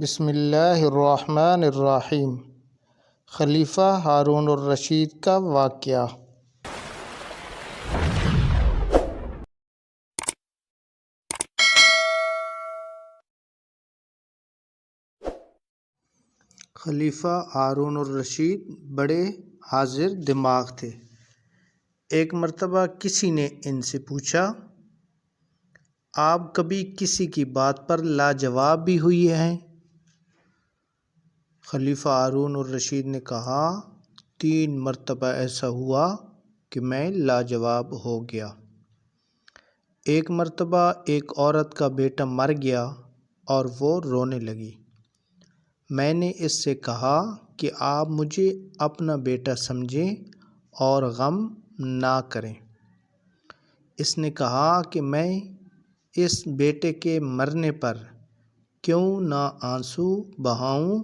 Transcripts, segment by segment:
بسم اللہ الرحمن الرحیم۔ خلیفہ ہارون الرشید کا واقعہ۔ خلیفہ ہارون الرشید بڑے حاضر دماغ تھے۔ ایک مرتبہ کسی نے ان سے پوچھا، آپ کبھی کسی کی بات پر لاجواب بھی ہوئے ہیں؟ خلیفہ ہارون الرشید نے کہا، 3 مرتبہ ایسا ہوا کہ میں لاجواب ہو گیا۔ ایک مرتبہ ایک عورت کا بیٹا مر گیا اور وہ رونے لگی۔ میں نے اس سے کہا کہ آپ مجھے اپنا بیٹا سمجھیں اور غم نہ کریں۔ اس نے کہا کہ میں اس بیٹے کے مرنے پر کیوں نہ آنسو بہاؤں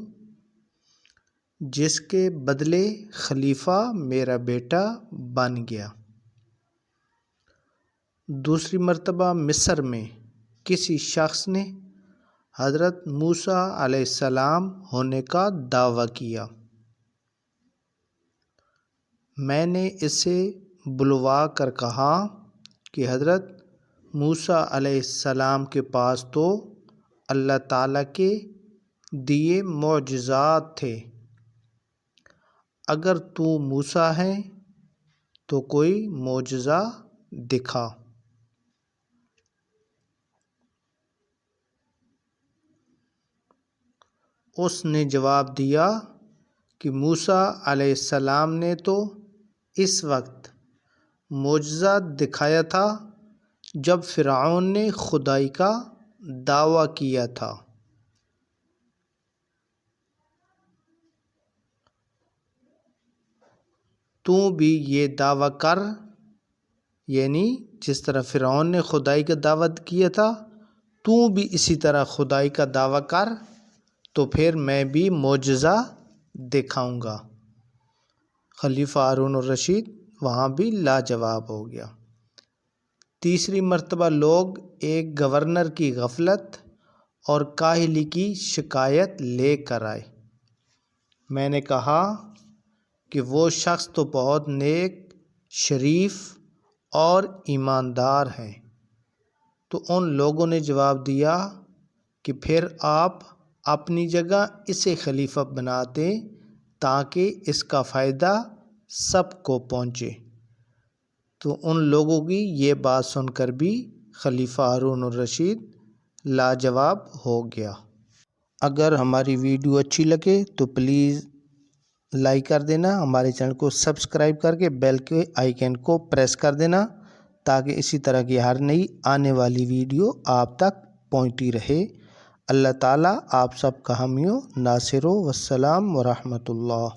جس کے بدلے خلیفہ میرا بیٹا بن گیا۔ دوسری مرتبہ مصر میں کسی شخص نے حضرت موسیٰ علیہ السلام ہونے کا دعویٰ کیا۔ میں نے اسے بلوا کر کہا کہ حضرت موسیٰ علیہ السلام کے پاس تو اللہ تعالیٰ کے دیے معجزات تھے، اگر تو موسیٰ ہے تو کوئی معجزہ دکھا۔ اس نے جواب دیا کہ موسیٰ علیہ السلام نے تو اس وقت معجزہ دکھایا تھا جب فرعون نے خدائی کا دعویٰ کیا تھا۔ تو بھی یہ دعویٰ کر، یعنی جس طرح فرعون نے خدائی کا دعویٰ کیا تھا تو بھی اسی طرح خدائی کا دعویٰ کر، تو پھر میں بھی معجزہ دکھاؤں گا۔ خلیفہ ہارون الرشید وہاں بھی لاجواب ہو گیا۔ تیسری مرتبہ لوگ ایک گورنر کی غفلت اور کاہلی کی شکایت لے کر آئے۔ میں نے کہا کہ وہ شخص تو بہت نیک، شریف اور ایماندار ہیں۔ تو ان لوگوں نے جواب دیا کہ پھر آپ اپنی جگہ اسے خلیفہ بنا دیں تاکہ اس کا فائدہ سب کو پہنچے۔ تو ان لوگوں کی یہ بات سن کر بھی خلیفہ ہارون الرشید لاجواب ہو گیا۔ اگر ہماری ویڈیو اچھی لگے تو پلیز لائک کر دینا، ہمارے چینل کو سبسکرائب کر کے بیل کے آئیکن کو پریس کر دینا تاکہ اسی طرح کی ہر نئی آنے والی ویڈیو آپ تک پہنچتی رہے۔ اللہ تعالیٰ آپ سب کا حامی و ناصر ہو۔ والسلام ورحمۃ اللہ۔